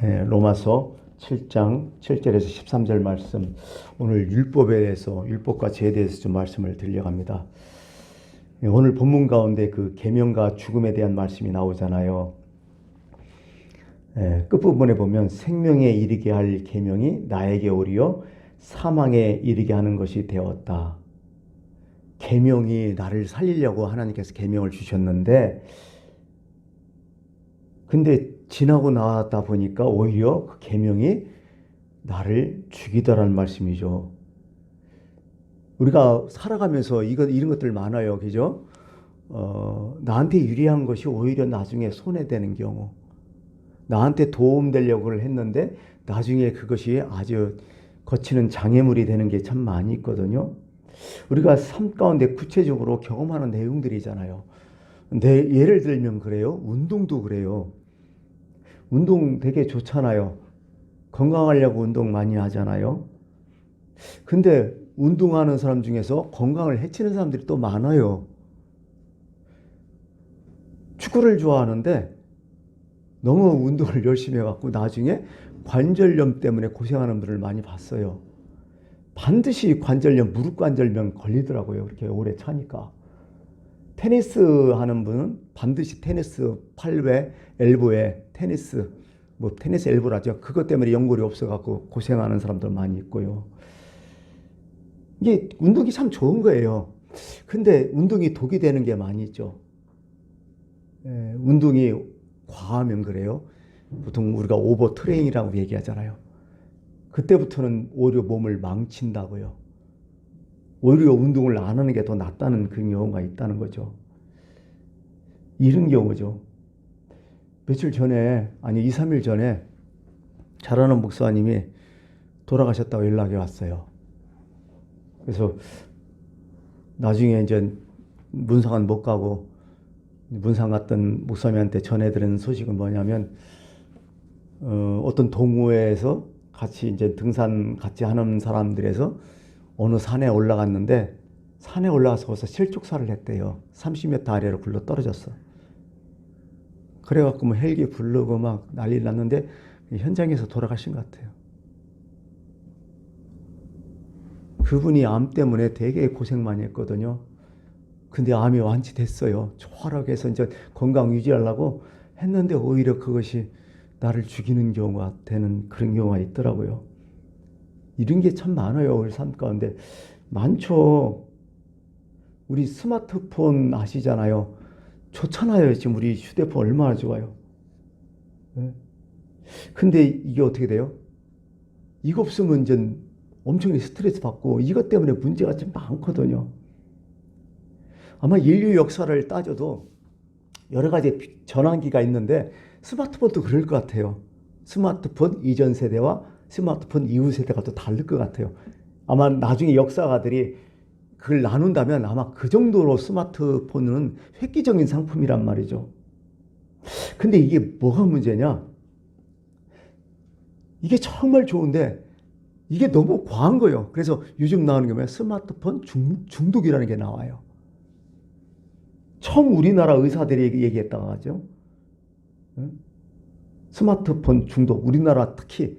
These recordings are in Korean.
로마서 7장 7절에서 13절 말씀, 오늘 율법에 대해서, 율법과 죄에 대해서 좀 말씀을 드려갑니다. 오늘 본문 가운데 그 계명과 죽음에 대한 말씀이 나오잖아요. 끝부분에 보면 생명에 이르게 할 계명이 나에게 오리요 사망에 이르게 하는 것이 되었다. 계명이 나를 살리려고 하나님께서 계명을 주셨는데, 근데 지나고 나다 보니까 오히려 그 계명이 나를 죽이더라는 말씀이죠. 우리가 살아가면서 이런 것들 많아요. 그죠? 나한테 유리한 것이 오히려 나중에 손해되는 경우, 나한테 도움되려고 했는데 나중에 그것이 아주 거치는 장애물이 되는 게 참 많이 있거든요. 우리가 삶 가운데 구체적으로 경험하는 내용들이잖아요. 예를 들면 그래요. 운동도 그래요. 운동 되게 좋잖아요. 건강하려고 운동 많이 하잖아요. 근데 운동하는 사람 중에서 건강을 해치는 사람들이 또 많아요. 축구를 좋아하는데 너무 운동을 열심히 해갖고 나중에 관절염 때문에 고생하는 분을 많이 봤어요. 반드시 관절염, 무릎 관절염 걸리더라고요. 그렇게 오래 차니까. 테니스 하는 분은 반드시 테니스 팔회, 엘보에 테니스 엘보라죠. 그것 때문에 연골이 없어갖고 고생하는 사람들 많이 있고요. 이게 운동이 참 좋은 거예요. 근데 운동이 독이 되는 게 많이 있죠. 운동이 과하면 그래요. 보통 우리가 오버 트레이닝이라고 얘기하잖아요. 그때부터는 오히려 몸을 망친다고요. 오히려 운동을 안 하는 게 더 낫다는 그런 경우가 있다는 거죠. 이런 경우죠. 며칠 전에, 아니 2, 3일 전에 잘 아는 목사님이 돌아가셨다고 연락이 왔어요. 그래서 나중에 이제 문상은 못 가고 문상 갔던 목사님한테 전해드리는 소식은 뭐냐면, 어떤 동호회에서 같이 이제 등산 같이 하는 사람들에서 어느 산에 올라갔는데, 산에 올라가서 거기서 실족사를 했대요. 30m 아래로 굴러 떨어졌어. 그래갖고 뭐 헬기 부르고 막 난리 났는데 현장에서 돌아가신 것 같아요. 그분이 암 때문에 되게 고생 많이 했거든요. 근데 암이 완치됐어요. 초월하게 해서 이제 건강 유지하려고 했는데 오히려 그것이 나를 죽이는 경우가 되는 그런 경우가 있더라고요. 이런 게 참 많아요. 우리 삶 가운데 많죠. 우리 스마트폰 아시잖아요. 좋잖아요. 지금 우리 휴대폰 얼마나 좋아요. 근데 이게 어떻게 돼요? 이거 없으면 이제 엄청 스트레스 받고 이것 때문에 문제가 좀 많거든요. 아마 인류 역사를 따져도 여러 가지 전환기가 있는데 스마트폰도 그럴 것 같아요. 스마트폰 이전 세대와 스마트폰 이후 세대가 또 다를 것 같아요. 아마 나중에 역사가들이 그걸 나눈다면 아마 그 정도로 스마트폰은 획기적인 상품이란 말이죠. 근데 이게 뭐가 문제냐? 이게 정말 좋은데 이게 너무 과한 거예요. 그래서 요즘 나오는 게 뭐야? 스마트폰 중독이라는 게 나와요. 처음 우리나라 의사들이 얘기했다고 하죠. 스마트폰 중독, 우리나라 특히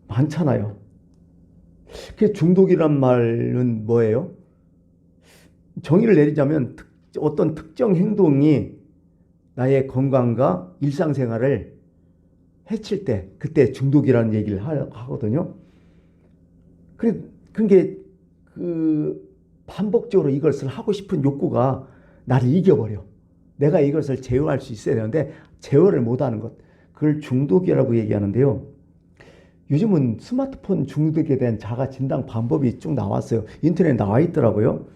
많잖아요. 그 중독이란 말은 뭐예요? 정의를 내리자면 어떤 특정 행동이 나의 건강과 일상생활을 해칠 때 그때 중독이라는 얘기를 하거든요. 그게 반복적으로 이것을 하고 싶은 욕구가 나를 이겨버려. 내가 이것을 제어할 수 있어야 되는데 제어를 못하는 것, 그걸 중독이라고 얘기하는데요. 요즘은 스마트폰 중독에 대한 자가 진단 방법이 쭉 나왔어요. 인터넷에 나와 있더라고요.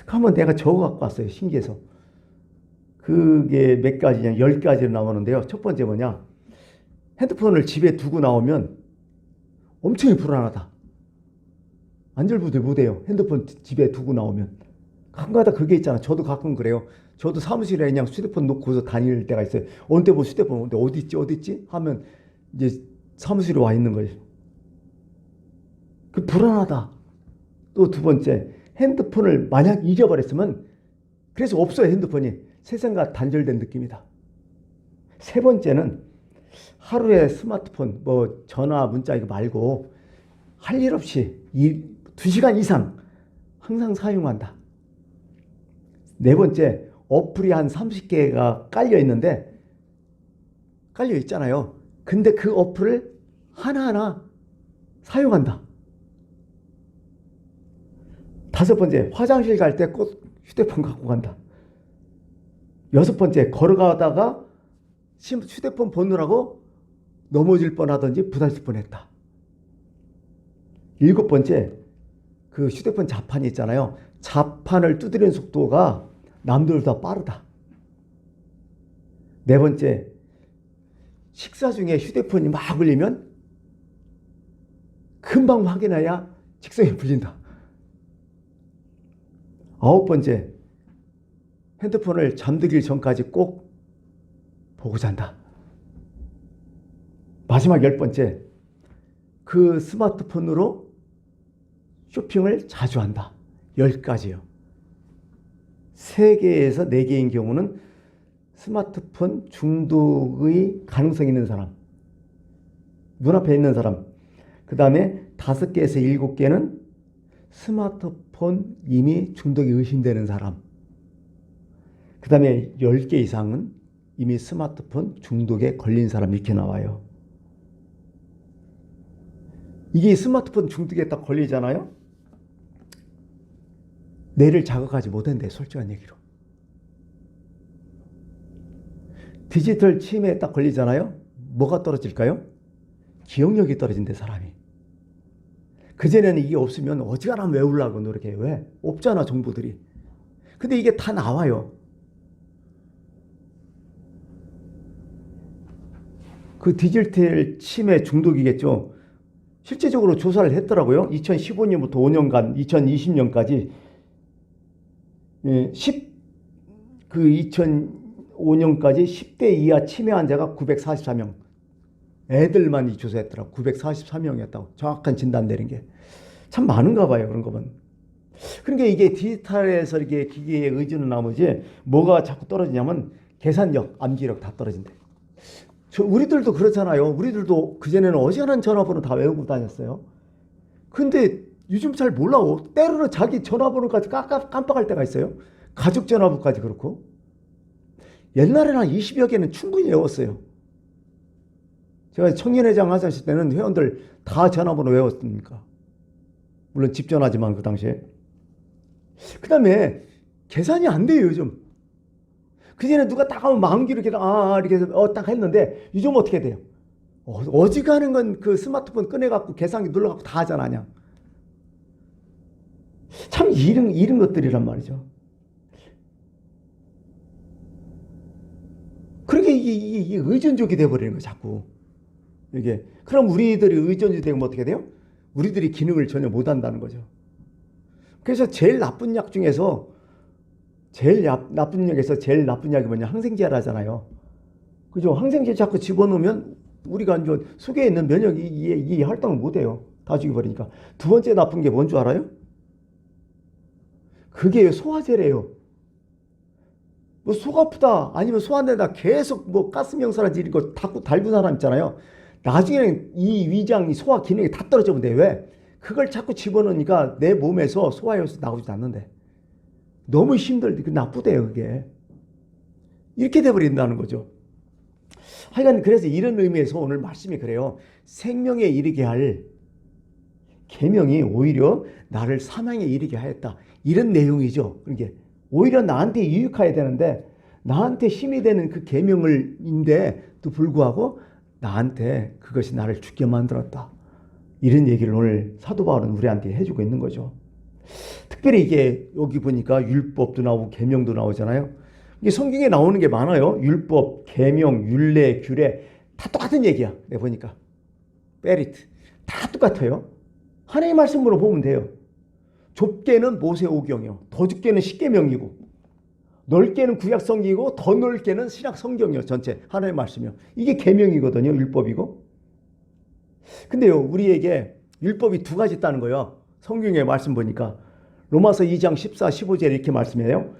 한번 내가 적어 갖고 왔어요. 신기해서. 그게 몇 가지냐, 10가지로 나오는데요. 첫 번째 뭐냐? 핸드폰을 집에 두고 나오면 엄청 불안하다. 안절부절 못해요. 핸드폰 집에 두고 나오면. 가끔가다 그게 있잖아. 저도 가끔 그래요. 저도 사무실에 그냥 휴대폰 놓고서 다닐 때가 있어요. 어느 때 보면 휴대폰 어디 있지 하면 이제 사무실에 와 있는 거예요. 그 불안하다. 또 두 번째, 핸드폰을 만약 잊어버렸으면, 그래서 없어요. 핸드폰이 세상과 단절된 느낌이다. 세 번째는 하루에 스마트폰, 뭐 전화, 문자 이거 말고 할 일 없이 2시간 이상 항상 사용한다. 네 번째, 어플이 한 30개가 깔려 있는데, 깔려 있잖아요. 근데 그 어플을 하나하나 사용한다. 다섯 번째, 화장실 갈 때 꼭 휴대폰 갖고 간다. 여섯 번째, 걸어가다가 휴대폰 보느라고 넘어질 뻔하든지 부딪힐 뻔했다. 일곱 번째, 그 휴대폰 자판이 있잖아요. 자판을 두드리는 속도가 남들보다 빠르다. 네 번째, 식사 중에 휴대폰이 막 울리면 금방 확인해야 직성이 풀린다. 아홉 번째, 핸드폰을 잠들기 전까지 꼭 보고 잔다. 마지막 열 번째, 그 스마트폰으로 쇼핑을 자주 한다. 10가지요. 3개에서 4개인 경우는 스마트폰 중독의 가능성이 있는 사람, 눈앞에 있는 사람, 그 다음에 5개에서 7개는 스마트폰 이미 중독이 의심되는 사람, 그 다음에 10개 이상은 이미 스마트폰 중독에 걸린 사람, 이렇게 나와요. 이게 스마트폰 중독에 딱 걸리잖아요. 뇌를 자극하지 못한대, 솔직한 얘기로. 디지털 치매에 딱 걸리잖아요. 뭐가 떨어질까요? 기억력이 떨어진대, 사람이. 그전에는 이게 없으면 어지간하면 외우려고 노력해요. 왜? 없잖아, 정보들이. 근데 이게 다 나와요. 그 디지털 치매 중독이겠죠. 실제적으로 조사를 했더라고요. 2015년부터 5년간, 2020년까지 2005년까지 10대 이하 치매 환자가 944명. 애들만 조사했더라고. 944명이었다고. 정확한 진단 내린 게. 참 많은가 봐요, 그런 거면. 그러니까 이게 디지털에서 이렇게 기기에 의존한 나머지 뭐가 자꾸 떨어지냐면 계산력, 암기력 다 떨어진대. 우리들도 그렇잖아요. 우리들도 그전에는 어지간한 전화번호 다 외우고 다녔어요. 근데 요즘 잘 몰라. 때로는 자기 전화번호까지 깜빡할 때가 있어요. 가족 전화번호까지 그렇고. 옛날에는 한 20여 개는 충분히 외웠어요. 제가 청년회장 하셨을 때는 회원들 다 전화번호 외웠습니까? 물론 집 전화지만 그 당시에. 그 다음에 계산이 안 돼요, 요즘. 그전에 누가 딱 하면 마음기 이렇게 딱 했는데 요즘 어떻게 돼요? 어지간한 건 그 스마트폰 꺼내갖고 계산기 눌러갖고 다 하잖아, 그냥. 참 이런 것들이란 말이죠. 그렇게 이게 의존적이 돼버리는 거예요, 자꾸. 이게. 그럼 우리들이 의존이 되면 어떻게 돼요? 우리들이 기능을 전혀 못한다는 거죠. 그래서 제일 나쁜 약 중에서 제일 나쁜 약이 뭐냐? 항생제를 하잖아요. 그죠? 항생제 자꾸 집어넣으면 우리가 이제 속에 있는 면역이 이 활동을 못해요. 다 죽여버리니까. 두 번째 나쁜 게 뭔 줄 알아요? 그게 소화제래요. 뭐 속 아프다 아니면 소 안 된다 계속 뭐 가스명사라지 이런 거 달고 사람 있잖아요. 나중에는 이 위장, 이 소화 기능이 다 떨어져 본대. 왜? 그걸 자꾸 집어넣으니까 내 몸에서 소화효소 나오지 않는데. 너무 힘들대. 나쁘대요, 그게. 이렇게 돼버린다는 거죠. 하여간 그래서 이런 의미에서 오늘 말씀이 그래요. 생명에 이르게 할 계명이 오히려 나를 사망에 이르게 하였다. 이런 내용이죠. 그게 오히려 나한테 유익해야 되는데 나한테 힘이 되는 그 계명을인데도 불구하고 나한테 그것이 나를 죽게 만들었다. 이런 얘기를 오늘 사도 바울은 우리한테 해주고 있는 거죠. 특별히 이게 여기 보니까 율법도 나오고 계명도 나오잖아요. 이게 성경에 나오는 게 많아요. 율법, 계명, 율례, 규례 다 똑같은 얘기야. 내가 보니까 베리트 다 똑같아요. 하나님의 말씀으로 보면 돼요. 좁게는 모세오경이요, 더 좁게는 십계명이고, 넓게는 구약성경이고, 더 넓게는 신약성경이요. 전체 하나님의 말씀이요. 이게 계명이거든요. 율법이고. 근데요, 우리에게 율법이 두 가지 있다는 거예요. 성경의 말씀 보니까 로마서 2장 14, 15절에 이렇게 말씀해요.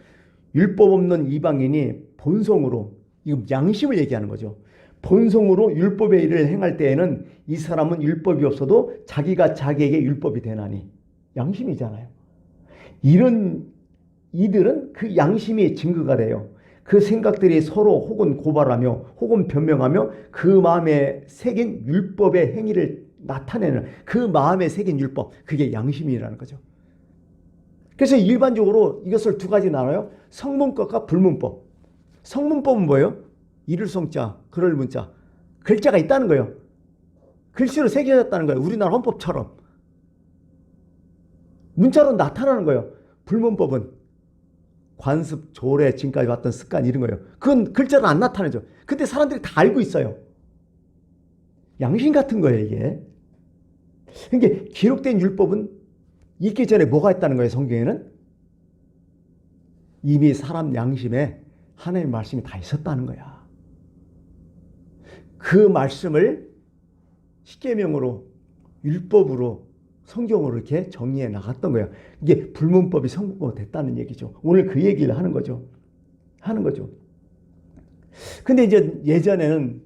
율법 없는 이방인이 본성으로, 이거 양심을 얘기하는 거죠. 본성으로 율법의 일을 행할 때에는 이 사람은 율법이 없어도 자기가 자기에게 율법이 되나니. 양심이잖아요. 이런 이들은 그 양심이 증거가 돼요. 그 생각들이 서로 혹은 고발하며 혹은 변명하며 그 마음에 새긴 율법의 행위를 나타내는 그 마음에 새긴 율법, 그게 양심이라는 거죠. 그래서 일반적으로 이것을 두 가지 나눠요. 성문법과 불문법. 성문법은 뭐예요? 이를 성자, 그럴 문자. 글자가 있다는 거예요. 글씨로 새겨졌다는 거예요. 우리나라 헌법처럼. 문자로 나타나는 거예요. 불문법은 관습, 조례, 지금까지 왔던 습관 이런 거예요. 그건 글자로 안 나타나죠. 근데 사람들이 다 알고 있어요. 양심 같은 거예요, 이게. 그러니까 기록된 율법은 있기 전에 뭐가 있다는 거예요, 성경에는? 이미 사람 양심에 하나님의 말씀이 다 있었다는 거야. 그 말씀을 십계명으로, 율법으로, 성경으로 이렇게 정리해 나갔던 거예요. 이게 불문법이 성문법 됐다는 얘기죠. 오늘 그 얘기를 하는 거죠. 근데 이제 예전에는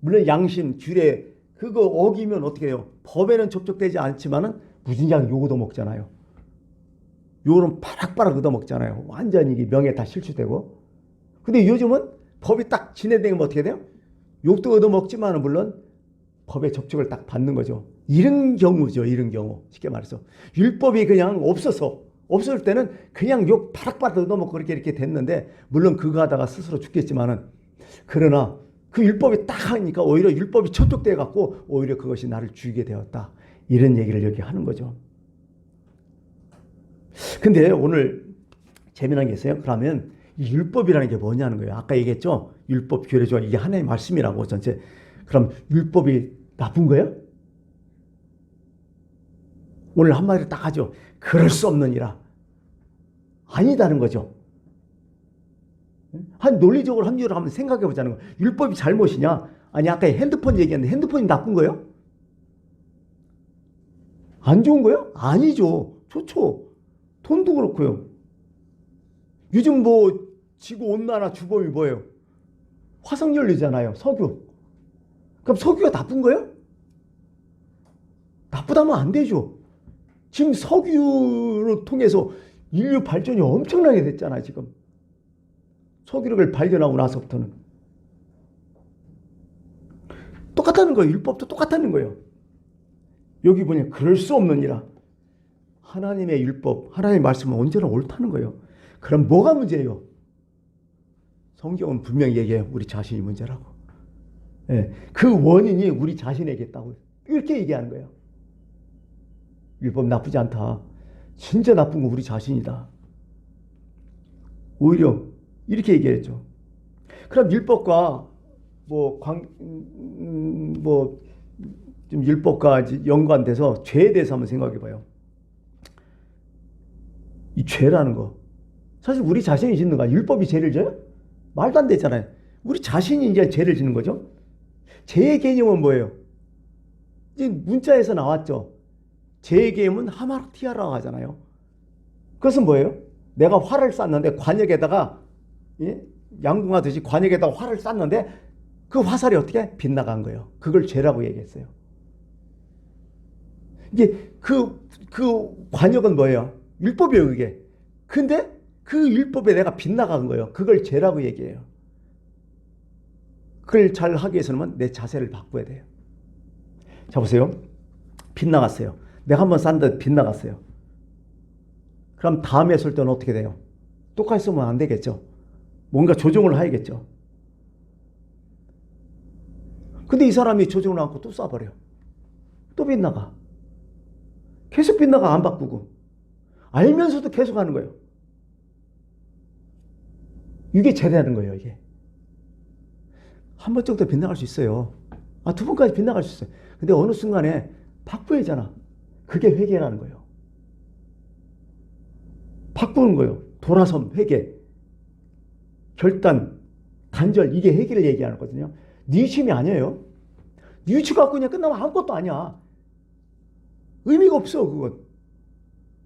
물론 양심, 규례 그거 어기면 어떻게 해요? 법에는 접촉되지 않지만은 무진장 욕 얻어먹잖아요. 욕은 바락바락 얻어먹잖아요. 완전히 이게 명예 다 실추되고. 근데 요즘은 법이 딱 진행되면 어떻게 돼요? 욕도 얻어먹지만은 물론 법의 접촉을 딱 받는 거죠. 이런 경우죠. 이런 경우. 쉽게 말해서. 율법이 그냥 없을 때는 그냥 욕 바락바락 얻어먹고 이렇게 됐는데, 물론 그거 하다가 스스로 죽겠지만은, 그러나 그 율법이 딱 하니까 오히려 율법이 접촉돼 갖고 오히려 그것이 나를 죽이게 되었다. 이런 얘기를 여기 하는 거죠. 근데 오늘 재미난 게 있어요. 그러면 이 율법이라는 게 뭐냐는 거예요. 아까 얘기했죠. 율법, 규례, 이게 하나의 말씀이라고 전체. 그럼 율법이 나쁜 거예요? 오늘 한마디로 딱 하죠. 그럴 수 없느니라. 아니다는 거죠. 한 논리적으로 합리적으로 한번 생각해 보자는 거예요. 율법이 잘못이냐? 아니 아까 핸드폰 얘기했는데 핸드폰이 나쁜 거예요? 안 좋은 거예요? 아니죠. 좋죠. 돈도 그렇고요. 요즘 뭐 지구온난화 주범이 뭐예요? 화석연료잖아요. 석유. 그럼 석유가 나쁜 거예요? 나쁘다면 안 되죠. 지금 석유를 통해서 인류 발전이 엄청나게 됐잖아요. 지금 석유를 발견하고 나서부터는 똑같다는 거예요. 율법도 똑같다는 거예요. 여기 보니 그럴 수 없느니라. 하나님의 율법, 하나님의 말씀은 언제나 옳다는 거예요. 그럼 뭐가 문제예요? 성경은 분명히 얘기해요. 우리 자신이 문제라고. 예, 그 원인이 우리 자신에게 있다고 이렇게 얘기하는 거예요. 율법 나쁘지 않다. 진짜 나쁜 건 우리 자신이다. 오히려 이렇게 얘기했죠. 그럼 율법과 좀 율법과 연관돼서 죄에 대해서 한번 생각해 봐요. 이 죄라는 거 사실 우리 자신이 짓는 거야. 율법이 죄를 져요? 말도 안 되잖아요. 우리 자신이 이제 죄를 짓는 거죠. 죄의 개념은 뭐예요? 이제 문자에서 나왔죠. 죄의 개념은 하마르티아라고 하잖아요. 그것은 뭐예요? 내가 활을 쐈는데 관역에다가 양궁하듯이 관역에다가 활을 쐈는데 그 화살이 어떻게 빗나간 거예요. 그걸 죄라고 얘기했어요. 이게 그 관역은 뭐예요? 율법이에요, 그게. 근데 그 율법에 내가 빗나간 거예요. 그걸 죄라고 얘기해요. 그걸 잘 하기 위해서는 내 자세를 바꿔야 돼요. 자, 보세요. 빗나갔어요. 내가 한번 쐈는데 빗나갔어요. 그럼 다음에 쏠 때는 어떻게 돼요? 똑같이 쏘면 안 되겠죠. 뭔가 조정을 해야겠죠. 근데 이 사람이 조정을 않고 또 쏴버려. 또 빗나가. 계속 빗나가. 안 바꾸고. 알면서도 계속 하는 거예요. 이게 죄라는 거예요. 이게. 한 번 정도 빗나갈 수 있어요. 두 번까지 빗나갈 수 있어요. 근데 어느 순간에 바꾸야잖아. 그게 회개라는 거예요. 바꾸는 거예요. 돌아섬, 회개. 결단, 단절, 이게 회개를 얘기하는 거거든요. 뉘우침이 아니에요. 뉘우치 갖고 그냥 끝나면 아무것도 아니야. 의미가 없어, 그건.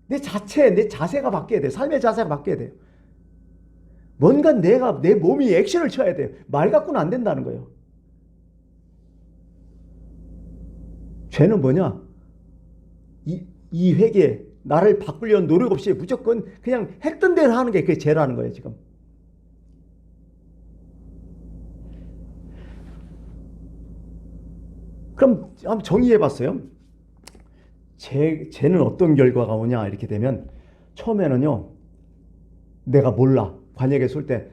내 자세가 바뀌어야 돼. 삶의 자세가 바뀌어야 돼요. 뭔가 내 몸이 액션을 쳐야 돼요. 말 갖고는 안 된다는 거예요. 죄는 뭐냐? 이 회개, 나를 바꾸려는 노력 없이 무조건 그냥 했던 대로 하는 게 그게 죄라는 거예요, 지금. 그럼 한번 정의해 봤어요. 죄는 어떤 결과가 오냐 이렇게 되면 처음에는요. 내가 몰라. 관역에 쏠 때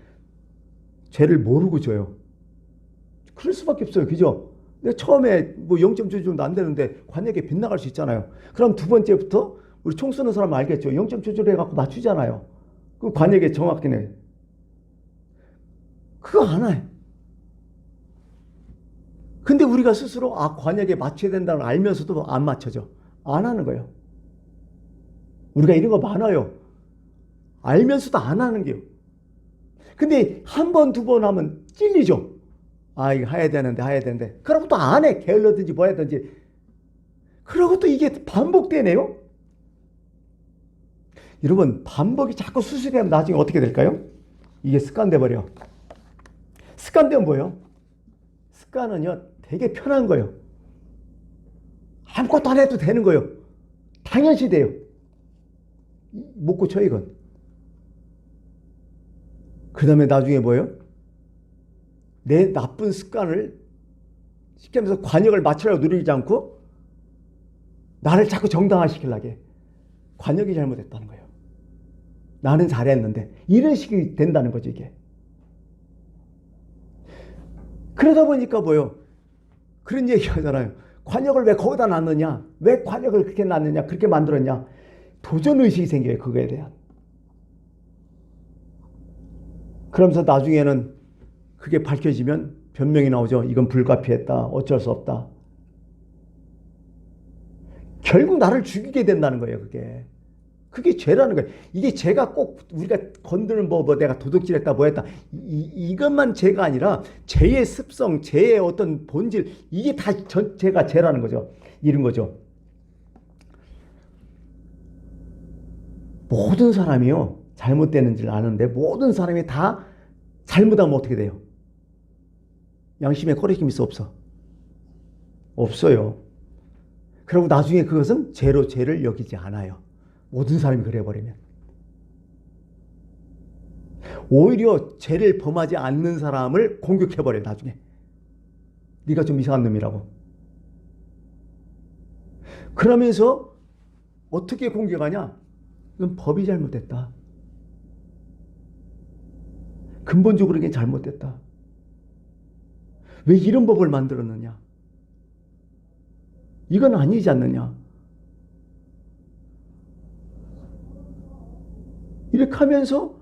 죄를 모르고 져요. 그럴 수밖에 없어요. 그죠? 근데 처음에 뭐 0.7 도 안 되는데 관역에 빗나갈 수 있잖아요. 그럼 두 번째부터 우리 총 쏘는 사람 알겠죠? 0.7 해갖고 맞추잖아요. 그 관역에 정확히네. 그거 안 해. 근데 우리가 스스로 관역에 맞춰야 된다는 걸 알면서도 안 맞춰져. 안 하는 거예요. 우리가 이런 거 많아요. 알면서도 안 하는 게요. 근데 한 번, 두 번 하면 찔리죠. 이거 해야 되는데. 그러고 또 안 해. 게을러든지 뭐 하든지. 그러고 또 이게 반복되네요. 여러분, 반복이 자꾸 수술되면 나중에 어떻게 될까요? 이게 습관돼 버려. 습관되면 뭐예요? 습관은요, 되게 편한 거예요. 아무것도 안 해도 되는 거예요. 당연시 돼요. 못 고쳐, 이건. 그 다음에 나중에 뭐예요? 내 나쁜 습관을 시키면서 관역을 맞추려고 누리지 않고 나를 자꾸 정당화시키려고 해. 관역이 잘못했다는 거예요. 나는 잘했는데. 이런 식이 된다는 거죠, 이게. 그러다 보니까 뭐예요? 그런 얘기 하잖아요. 관역을 왜 거기다 놨느냐? 왜 관역을 그렇게 놨느냐? 그렇게 만들었냐? 도전의식이 생겨요, 그거에 대한. 그러면서 나중에는 그게 밝혀지면 변명이 나오죠. 이건 불가피했다. 어쩔 수 없다. 결국 나를 죽이게 된다는 거예요, 그게. 그게 죄라는 거예요. 이게 죄가 꼭 우리가 건드는 내가 도둑질했다, 뭐 했다. 이것만 죄가 아니라 죄의 습성, 죄의 어떤 본질, 이게 다 전체가 죄라는 거죠. 이런 거죠. 모든 사람이요, 잘못되는 줄 아는데 모든 사람이 다 잘못하면 어떻게 돼요? 양심에 꺼리낌이 있어, 없어? 없어요. 그리고 나중에 그것은 죄로 죄를 여기지 않아요. 모든 사람이 그래버리면. 오히려 죄를 범하지 않는 사람을 공격해버려요, 나중에. 네가 좀 이상한 놈이라고. 그러면서 어떻게 공격하냐? 이건 법이 잘못됐다. 근본적으로 이게 잘못됐다. 왜 이런 법을 만들었느냐? 이건 아니지 않느냐? 이렇게 하면서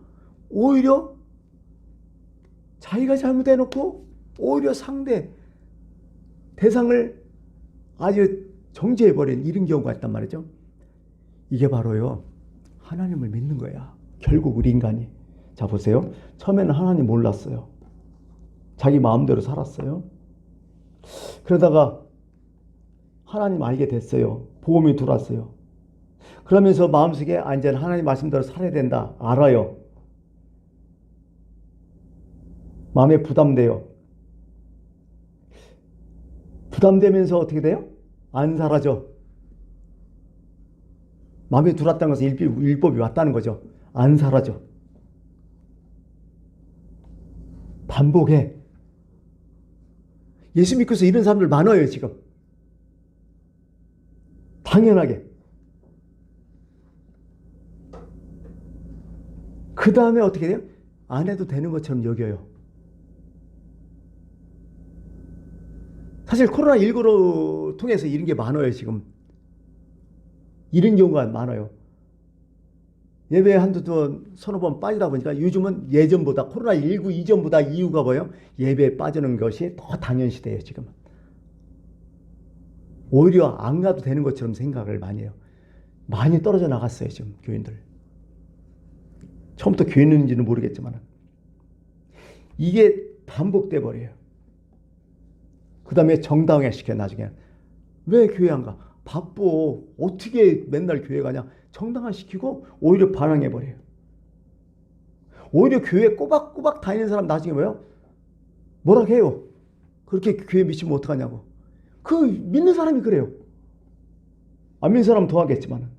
오히려 자기가 잘못해놓고 오히려 대상을 아주 정죄해버린 이런 경우가 있단 말이죠. 이게 바로요, 하나님을 믿는 거야. 결국 우리 인간이. 자, 보세요. 처음에는 하나님 몰랐어요. 자기 마음대로 살았어요. 그러다가 하나님 알게 됐어요. 복음이 들어왔어요. 그러면서 마음속에 이제 하나님 말씀대로 살아야 된다. 알아요. 마음에 부담돼요. 부담되면서 어떻게 돼요? 안 사라져. 마음에 들어왔다는 것은 율법이 왔다는 거죠. 안 사라져. 반복해. 예수 믿고서 이런 사람들 많아요, 지금. 당연하게. 그 다음에 어떻게 돼요? 안 해도 되는 것처럼 여겨요. 사실 코로나19로 통해서 이런 게 많아요, 지금. 이런 경우가 많아요. 예배 한두 서너 번 빠지다 보니까 요즘은 예전보다 코로나19 이전보다 이유가 뭐예요? 예배에 빠지는 것이 더 당연시돼요, 지금은. 오히려 안 가도 되는 것처럼 생각을 많이 해요. 많이 떨어져 나갔어요, 지금 교인들. 처음부터 교인인지는 모르겠지만 이게 반복돼 버려요. 그 다음에 정당화시켜. 나중에 왜 교회 안 가? 바빠. 어떻게 맨날 교회 가냐? 정당화시키고 오히려 반항해버려요. 오히려 교회 꼬박꼬박 다니는 사람 나중에 뭐라 해요? 그렇게 교회 미치면 어떡하냐고. 그 믿는 사람이 그래요. 안 믿는 사람은 더 하겠지만.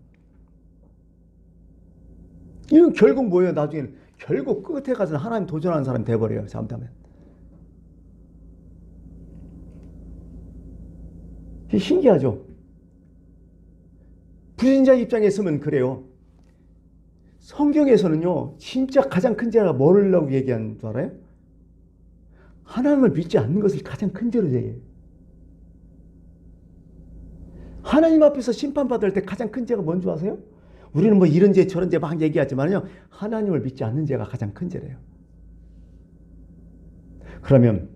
이건 결국 뭐예요? 나중에는 결국 끝에 가서 하나님 도전하는 사람이 돼버려요. 잘못하면. 신기하죠? 불신자 입장에 있으면 그래요. 성경에서는요, 진짜 가장 큰 죄가 뭐라고 얘기하는 줄 알아요? 하나님을 믿지 않는 것을 가장 큰 죄로 얘기해요. 하나님 앞에서 심판받을 때 가장 큰 죄가 뭔지 아세요? 우리는 뭐 이런 죄 저런 죄 막 얘기하지만요, 하나님을 믿지 않는 죄가 가장 큰 죄래요. 그러면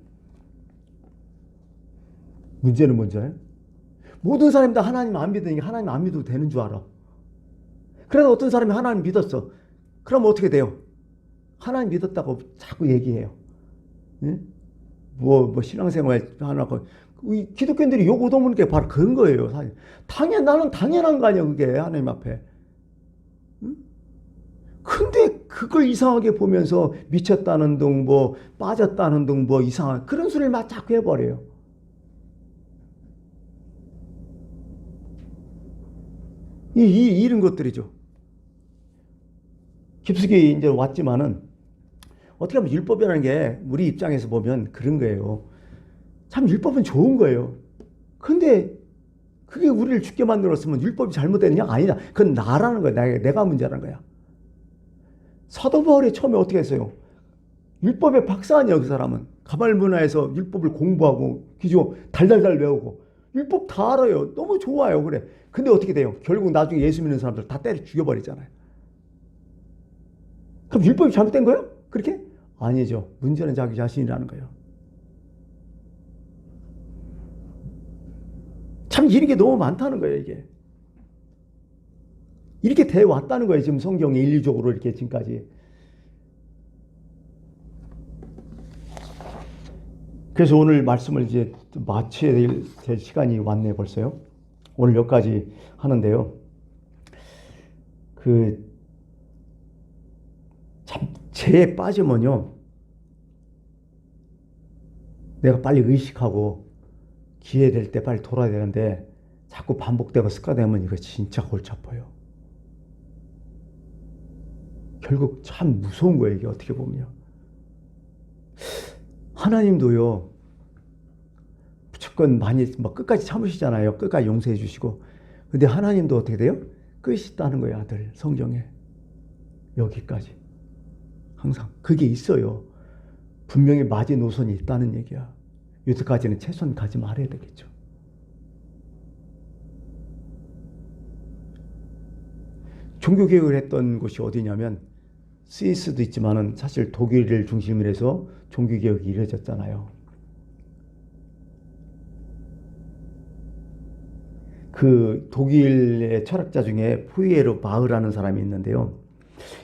문제는 뭔지 알아요? 모든 사람이 다 하나님 안 믿으니까 하나님 안 믿어도 되는 줄 알아. 그래서 어떤 사람이 하나님 믿었어. 그럼 어떻게 돼요? 하나님 믿었다고 자꾸 얘기해요. 응? 뭐 신앙생활 하나고 기독교인들이 욕 얻어먹는 게 바로 그런 거예요. 사실. 나는 당연한 거 아니야, 그게 하나님 앞에. 응? 근데 그걸 이상하게 보면서 미쳤다는 둥, 뭐 빠졌다는 둥, 뭐 이상한 그런 소리를 막 자꾸 해버려요. 이런 것들이죠. 깊숙이 이제 왔지만은 어떻게 하면 율법이라는 게 우리 입장에서 보면 그런 거예요. 참 율법은 좋은 거예요. 근데 그게 우리를 죽게 만들었으면 율법이 잘못됐냐? 아니냐. 그건 나라는 거야. 내가 문제라는 거야. 사도 바울이 처음에 어떻게 했어요? 율법의 박사 아니야, 그 사람은. 가발 문화에서 율법을 공부하고 기조 달달달 외우고 율법 다 알아요. 너무 좋아요. 그래. 근데 어떻게 돼요? 결국 나중에 예수 믿는 사람들 다 때려 죽여버리잖아요. 그럼 율법이 잘못된 거예요? 그렇게? 아니죠. 문제는 자기 자신이라는 거예요. 참 이런 게 너무 많다는 거예요, 이게. 이렇게 돼 왔다는 거예요, 지금 성경에 인류적으로 이렇게 지금까지. 그래서 오늘 말씀을 이제 마쳐야 될 시간이 왔네, 벌써요. 오늘 여기까지 하는데요. 참, 죄에 빠지면요, 내가 빨리 의식하고 기회 될 때 빨리 돌아야 되는데 자꾸 반복되고 습관되면 이거 진짜 골치 아파요. 결국 참 무서운 거예요, 이게 어떻게 보면. 하나님도요, 무조건 많이 뭐 끝까지 참으시잖아요. 끝까지 용서해 주시고. 근데 하나님도 어떻게 돼요? 끝이 있다는 거예요, 아들. 성경에. 여기까지. 항상 그게 있어요. 분명히 마지노선이 있다는 얘기야. 여기까지는 최소한 가지 말아야 되겠죠. 종교개혁을 했던 곳이 어디냐면 스위스도 있지만은 사실 독일을 중심으로 해서 종교개혁이 이루어졌잖아요. 그 독일의 철학자 중에 푸이에르 바흐라는 사람이 있는데요.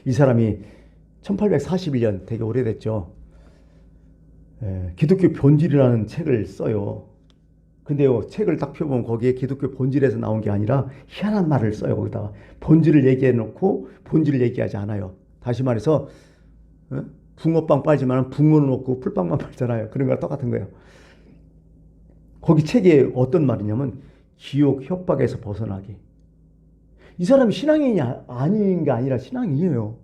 이 사람이 1841년 되게 오래됐죠. 기독교 본질이라는 책을 써요. 근데요, 책을 딱 펴보면 거기에 기독교 본질에서 나온 게 아니라 희한한 말을 써요. 거기다가 본질을 얘기해 놓고 본질을 얘기하지 않아요. 다시 말해서 붕어빵 빨지만 붕어는 없고 풀빵만 빨잖아요. 그런 거랑 똑같은 거예요. 거기 책에 어떤 말이냐면 지옥 협박에서 벗어나기. 이 사람이 신앙인이 아닌 게 아니라 신앙인이에요.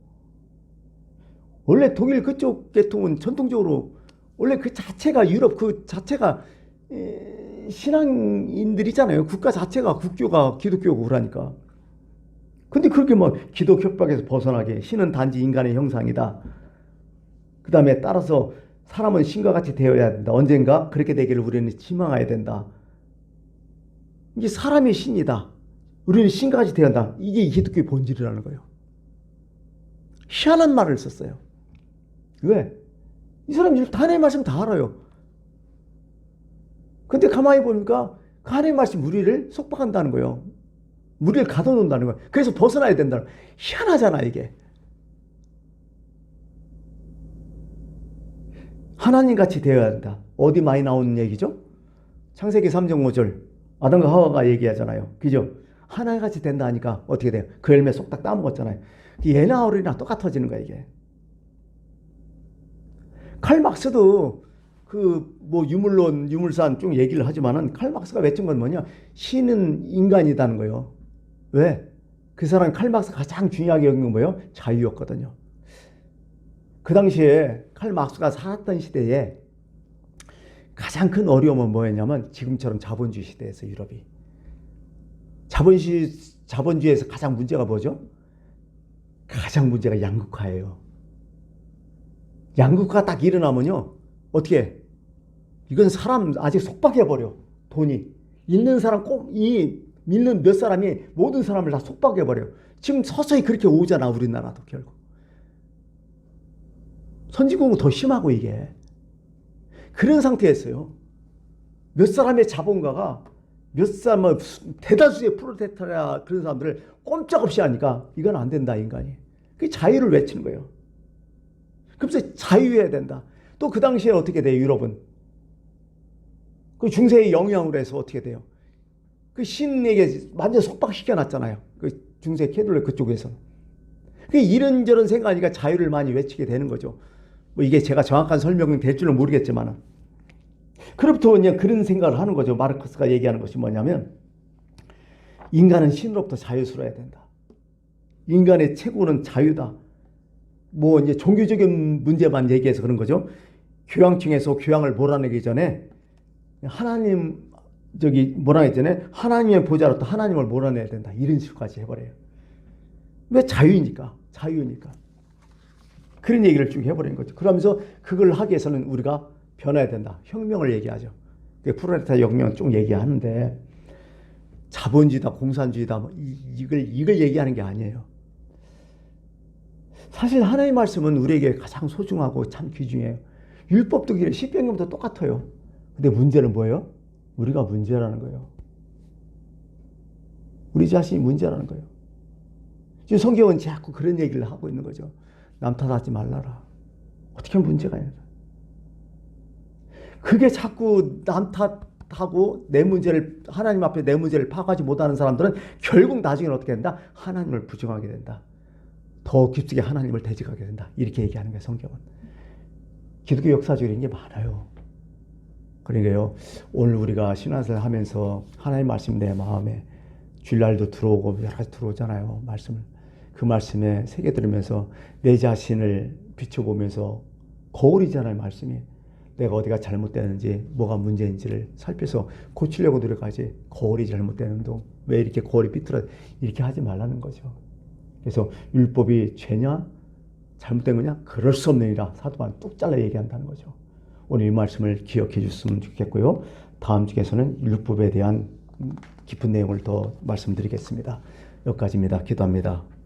원래 독일 그쪽 계통은 전통적으로 원래 그 자체가 유럽 그 자체가 신앙인들이잖아요. 국가 자체가 국교가 기독교고 그러니까. 근데 그렇게 뭐 기독 협박에서 벗어나게 신은 단지 인간의 형상이다. 그 다음에 따라서 사람은 신과 같이 되어야 된다. 언젠가 그렇게 되기를 우리는 희망해야 된다. 이게 사람이 신이다. 우리는 신과 같이 되어야 한다. 이게 기독교의 본질이라는 거예요. 희한한 말을 썼어요. 왜? 이 사람들 하나님의 말씀 다 알아요. 근데 가만히 보니까 그 하나님의 말씀 우리를 속박한다는 거예요. 우리를 가둬놓는다는 거예요. 그래서 벗어나야 된다는 거예요. 희한하잖아 이게. 하나님같이 되어야 한다. 어디 많이 나오는 얘기죠? 창세기 3장 5절 아담과 하와가 얘기하잖아요. 그죠? 하나님같이 된다 하니까 어떻게 돼요? 그 열매 쏙딱 따먹었잖아요. 얘나 어른이나 똑같아지는 거야 이게. 칼 막스도 그 뭐 유물론, 유물산 쭉 얘기를 하지만은 칼 막스가 외친 건 뭐냐? 신은 인간이다는 거예요. 왜? 그 사람 칼막스 가장 중요하게 여긴 건 뭐예요? 자유였거든요. 그 당시에 칼막스가 살았던 시대에 가장 큰 어려움은 뭐였냐면 지금처럼 자본주의 시대에서 유럽이. 자본주의에서 가장 문제가 뭐죠? 가장 문제가 양극화예요. 양극화가 딱 일어나면요. 어떻게 해? 이건 사람 아직 속박해버려. 돈이. 있는 사람 믿는 몇 사람이 모든 사람을 다 속박해버려요. 지금 서서히 그렇게 오잖아. 우리나라도 결국. 선진국은 더 심하고 이게. 그런 상태였어요. 몇 사람의 자본가가 몇 사람 대다수의 프로레타리아 그런 사람들을 꼼짝없이 하니까 이건 안 된다 인간이. 그 자유를 외치는 거예요. 그래서 자유해야 된다. 또 그 당시에 어떻게 돼요? 유럽은 그 중세의 영향으로 해서 어떻게 돼요? 그 신에게 완전 속박시켜 놨잖아요. 그 중세 캐톨릭 그쪽에서. 그 이런저런 생각하니까 자유를 많이 외치게 되는 거죠. 뭐 이게 제가 정확한 설명은 될 줄은 모르겠지만, 그로부터 그냥 그런 생각을 하는 거죠. 마르크스가 얘기하는 것이 뭐냐면, 인간은 신으로부터 자유스러워야 된다. 인간의 최고는 자유다. 뭐 이제 종교적인 문제만 얘기해서 그런 거죠. 교황청에서 교황을 몰아내기 전에 하나님 몰아내기 전에 하나님의 보좌로부터 하나님을 몰아내야 된다. 이런 식까지 해버려요. 왜? 자유니까. 그런 얘기를 쭉 해버리는 거죠. 그러면서 그걸 하기 위해서는 우리가 변해야 된다. 혁명을 얘기하죠. 프로레타리아 혁명은 쭉 얘기하는데 자본주의다, 공산주의다 이걸 얘기하는 게 아니에요. 사실 하나님의 말씀은 우리에게 가장 소중하고 참 귀중해요. 율법도 그래요. 십계명도 똑같아요. 근데 문제는 뭐예요? 우리가 문제라는 거예요. 우리 자신이 문제라는 거예요. 지금 성경은 자꾸 그런 얘기를 하고 있는 거죠. 남 탓하지 말라라. 어떻게 문제가 있냐. 그게 자꾸 남 탓하고 내 문제를 하나님 앞에 내 문제를 파악하지 못하는 사람들은 결국 나중에는 어떻게 된다? 하나님을 부정하게 된다. 더 깊게 하나님을 대적하게 된다. 이렇게 얘기하는 거예요. 성경은. 기독교 역사적인 게 많아요. 그러니까요. 오늘 우리가 신앙생활 하면서 하나님 말씀 내 마음에 주일날도 들어오고 여러 가지 들어오잖아요. 말씀을. 그 말씀에 새겨 들으면서 내 자신을 비춰보면서 거울이잖아요. 말씀이. 내가 어디가 잘못되는지 뭐가 문제인지를 살펴서 고치려고 노력하지 거울이 잘못되는 운동 왜 이렇게 거울이 삐뚤어 이렇게 하지 말라는 거죠. 그래서 율법이 죄냐 잘못된 거냐 그럴 수 없느니라 사도 바울은 뚝 잘라 얘기한다는 거죠. 오늘 이 말씀을 기억해 주셨으면 좋겠고요. 다음 주에서는 율법에 대한 깊은 내용을 더 말씀드리겠습니다. 여기까지입니다. 기도합니다.